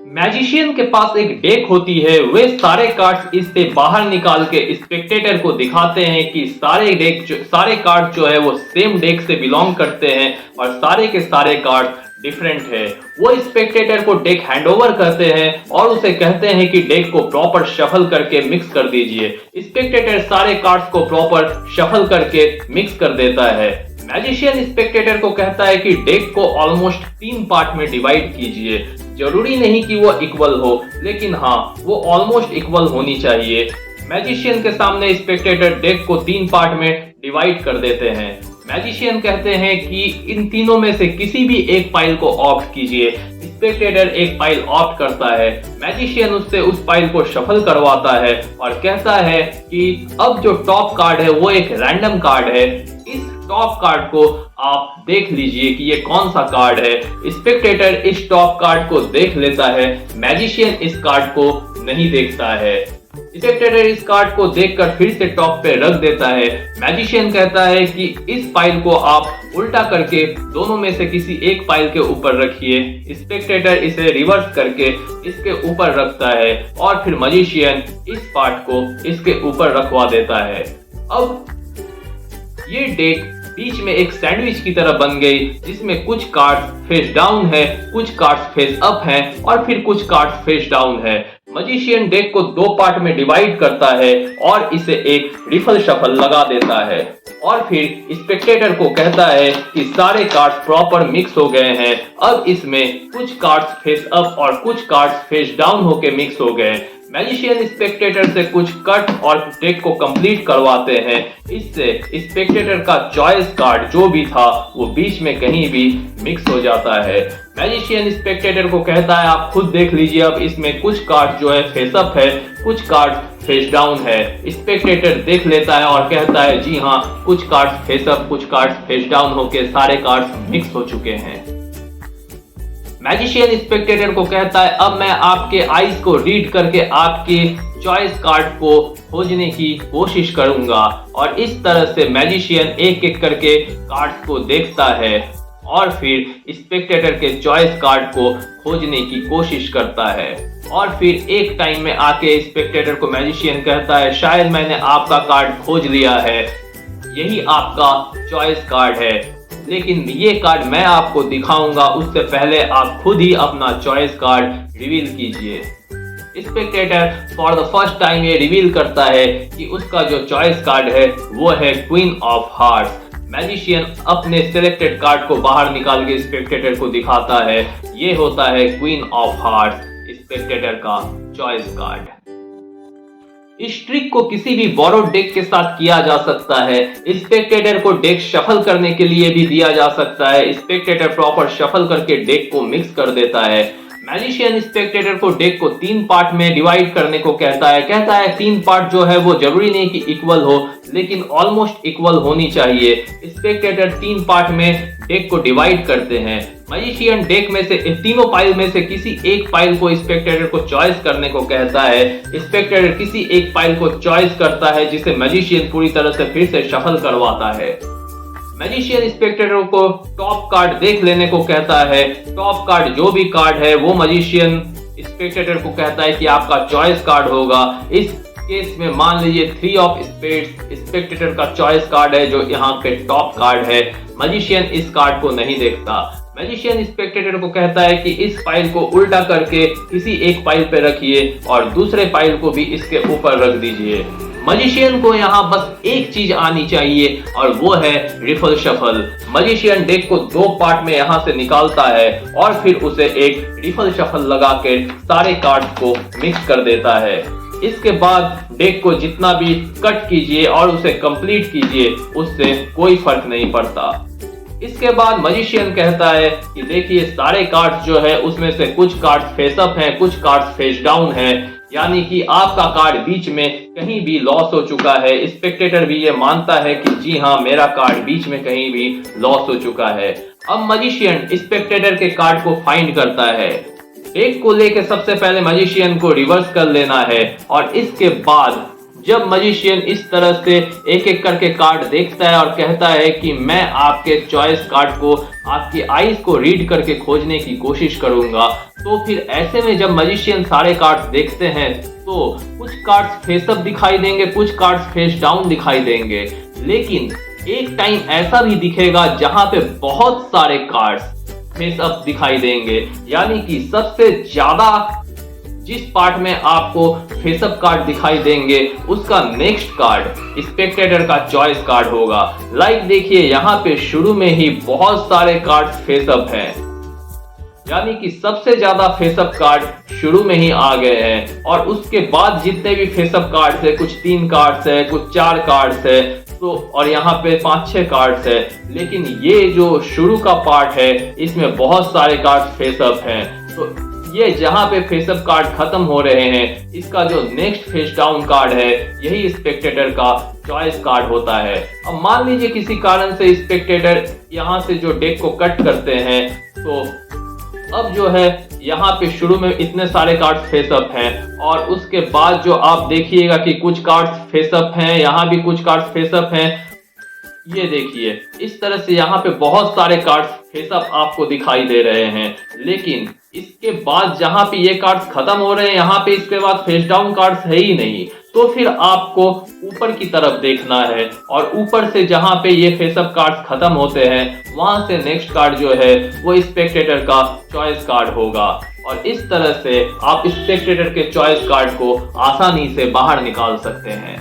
Magician के पास एक deck होती है। वे सारे कार्ड्स इससे बाहर निकाल के स्पेक्टेटर को दिखाते हैं कि सारे कार्ड जो है वो सेम डेक से बिलोंग करते हैं और सारे के सारे कार्ड डिफरेंट है। वो स्पेक्टेटर को डेक हैंडओवर करते हैं और उसे कहते हैं कि डेक को प्रॉपर शफल करके मिक्स कर दीजिए। स्पेक्टेटर सारे कार्ड्स को प्रॉपर शफल करके मिक्स कर देता है। मैजिशियन स्पेक्टेटर को कहता है कि डेक को ऑलमोस्ट 3 पार्ट में डिवाइड कीजिए। जरूरी नहीं कि वो इक्वल हो, लेकिन हाँ वो ऑलमोस्ट इक्वल होनी चाहिए। मैजिशियन के सामने स्पेक्टेटर डेक को 3 पार्ट में डिवाइड कर देते हैं। मैजिशियन कहते हैं कि इन तीनों में से किसी भी एक पाइल को ऑप्ट कीजिए। स्पेक्टेटर एक पाइल ऑप्ट करता है। मैजिशियन उससे उस पाइल को शफल करवाता है और कहता है कि अब जो टॉप कार्ड है वो एक रैंडम कार्ड है। इस टॉप कार्ड को आप देख लीजिए कि ये कौन सा कार्ड है। स्पेक्टेटर इस टॉप कार्ड को देख लेता है। मैजिशियन इस कार्ड को नहीं देखता है। स्पेक्टेटर इस कार्ड को देखकर फिर से टॉप पे रख देता है। मैजिशियन कहता है कि इस फाइल को आप उल्टा करके दोनों में से किसी एक फाइल के ऊपर रखिए। स्पेक्टेटर इसे रिवर्स करके इसके ऊपर रखता है और फिर मैजिशियन इस पार्ट को इसके ऊपर रखवा देता है। अब ये डेक बीच में एक सैंडविच की तरह बन गई, जिसमें कुछ कार्ड्स फेस डाउन है, कुछ कार्ड्स फेस अप हैं और फिर कुछ कार्ड्स फेस डाउन है। मैजिशियन डेक को 2 पार्ट में डिवाइड करता है और इसे एक रिफल शफल लगा देता है और फिर स्पेक्टेटर को कहता है कि सारे कार्ड्स प्रॉपर मिक्स हो गए हैं। अब इसमें कुछ कार्ड्स फेस अप और कुछ कार्ड्स फेस डाउन होके मिक्स हो गए। मैजिशियन स्पेक्टेटर से कुछ कट और डेक को कंप्लीट करवाते हैं। इससे स्पेक्टेटर का चॉइस कार्ड जो भी था वो बीच में कहीं भी मिक्स हो जाता है। मैजिशियन स्पेक्टेटर को कहता है आप खुद देख लीजिए, अब इसमें कुछ कार्ड जो है फेस अप है, कुछ कार्ड फेस डाउन है। स्पेक्टेटर देख लेता है और कहता है जी हाँ, कुछ कार्ड्स फेस अप कुछ कार्ड्स फेस डाउन होके सारे कार्ड्स मिक्स हो चुके हैं। मैजिशियन स्पेक्टेटर को कहता है अब मैं आपके आईज को रीड करके आपके चॉइस कार्ड को खोजने की कोशिश करूंगा। और इस तरह से मैजिशियन एक एक करके कार्ड्स को देखता है और फिर स्पेक्टेटर के चॉइस कार्ड को खोजने की कोशिश करता है। और फिर एक टाइम में आके स्पेक्टेटर को मैजिशियन कहता है शायद मैंने आपका कार्ड खोज लिया है, यही आपका चॉइस कार्ड है, लेकिन ये कार्ड मैं आपको दिखाऊंगा उससे पहले आप खुद ही अपना चॉइस कार्ड रिवील कीजिए। Spectator for the first time ये रिवील करता है कि उसका जो चॉइस कार्ड है वो है क्वीन ऑफ हार्ट्स। मैजिशियन अपने सिलेक्टेड कार्ड को बाहर निकाल के स्पेक्टेटर को दिखाता है, ये होता है क्वीन ऑफ हार्ट्स, स्पेक्टेटर का चॉइस कार्ड। इस ट्रिक को किसी भी बोरोड डेक के साथ किया जा सकता है। स्पेक्टेटर को डेक शफल करने के लिए भी दिया जा सकता है। स्पेक्टेटर प्रॉपर शफल करके डेक को मिक्स कर देता है। मैजिशियन स्पेक्टेटर को डेक को 3 पार्ट में डिवाइड करने को कहता है 3 पार्ट जो है वो जरूरी नहीं कि इक्वल हो, लेकिन ऑलमोस्ट इक्वल होनी चाहिए। स्पेक्टेटर 3 पार्ट में डेक को डिवाइड करते हैं। मैजिशियन डेक में से तीनों पाइल में से किसी एक पाइल को स्पेक्टेटर को चॉइस करने को कहता है। स्पेक्टेटर किसी एक पाइल को चॉइस करता है जिसे मैजिशियन पूरी तरह से फिर से शफल करवाता है। मैजिशियन स्पेक्टेटर को टॉप कार्ड देख लेने को कहता है। टॉप कार्ड जो भी कार्ड है वो मैजिशियन स्पेक्टेटर को कहता है कि आपका चॉइस कार्ड होगा। इस केस में मान लीजिए 3 ऑफ स्पेड्स स्पेक्टेटर का चॉइस कार्ड है जो यहाँ पे टॉप कार्ड है। मैजिशियन इस कार्ड को नहीं देखता। मैजिशियन स्पेक्टेटर को कहता है कि इस फाइल को उल्टा करके किसी एक फाइल पे रखिए और दूसरे फाइल को भी इसके ऊपर रख दीजिए। मैजिशियन को यहाँ बस एक चीज आनी चाहिए और वो है रिफल शफल। मैजिशियन डेक को 2 पार्ट में यहाँ से निकालता है और फिर उसे एक रिफल शफल लगा के सारे कार्ड्स को मिक्स कर देता है। इसके बाद डेक को जितना भी कट कीजिए और उसे कंप्लीट कीजिए, उससे कोई फर्क नहीं पड़ता। इसके बाद मैजिशियन कहता है कि देखिए सारे कार्ड्स जो है उसमें से कुछ कार्ड्स फेस अप हैं, कुछ कार्ड्स फेस डाउन हैं, यानी कि आपका कार्ड बीच में कहीं भी लॉस हो चुका है। स्पेक्टेटर भी ये मानता है कि जी हाँ मेरा कार्ड बीच में कहीं भी लॉस हो चुका है। अब मैजिशियन स्पेक्टेटर के कार्ड को फाइंड करता है। डेक को लेके सबसे पहले मैजिशियन को रिवर्स कर लेना है और इसके बाद जब मैजिशियन इस तरह से एक एक करके कार्ड देखता है और कहता है कि मैं आपके चॉइस कार्ड को आपकी आईज को रीड करके खोजने की कोशिश करूंगा, तो फिर ऐसे में जब मैजिशियन सारे कार्ड्स देखते हैं तो कुछ कार्ड्स फेस अप दिखाई देंगे, कुछ कार्ड्स फेस डाउन दिखाई देंगे। लेकिन एक टाइम ऐसा भी दिखेगा जहां पे बहुत सारे कार्ड्स फेस अप दिखाई देंगे, यानी कि सबसे ज्यादा जिस पार्ट में आपको फेस अप कार्ड दिखाई देंगे उसका नेक्स्ट कार्ड स्पेक्टेटर का चॉइस कार्ड होगा। लाइक देखिए, यहाँ पे शुरू में ही बहुत सारे कार्ड्स फेस अप हैं, यानी कि सबसे ज्यादा फेस अप कार्ड शुरू में ही आ गए हैं। और उसके बाद जितने भी फेस अप कार्ड्स है, कुछ 3 कार्ड्स है, कुछ 4 कार्ड्स है, तो और यहाँ पे 5-6 कार्ड्स है। लेकिन ये जो शुरू का पार्ट है इसमें बहुत सारे कार्ड्स फेस अप हैं। तो ये जहां पे फेस अप कार्ड खत्म हो रहे हैं, इसका जो नेक्स्ट फेस डाउन कार्ड है यही स्पेक्टेटर का चॉइस कार्ड होता है। अब मान लीजिए किसी कारण से स्पेक्टेटर यहां से जो डेक को कट करते हैं, तो अब जो है यहाँ पे शुरू में इतने सारे कार्ड्स फेस अप हैं और उसके बाद जो आप देखिएगा कि कुछ कार्ड्स फेस अप हैं, यहाँ भी कुछ कार्ड्स फेस अप हैं। ये देखिए, इस तरह से यहाँ पे बहुत सारे कार्ड्स फेस अप आपको दिखाई दे रहे हैं। लेकिन इसके बाद जहां पे ये कार्ड्स खत्म हो रहे हैं, यहाँ पे इसके बाद फेस डाउन कार्ड्स है ही नहीं, तो फिर आपको ऊपर की तरफ देखना है और ऊपर से जहां पे ये फेस अप कार्ड्स खत्म होते हैं वहां से नेक्स्ट कार्ड जो है वो स्पेक्टेटर का चॉइस कार्ड होगा। और इस तरह से आप स्पेक्टेटर के चॉइस कार्ड को आसानी से बाहर निकाल सकते हैं।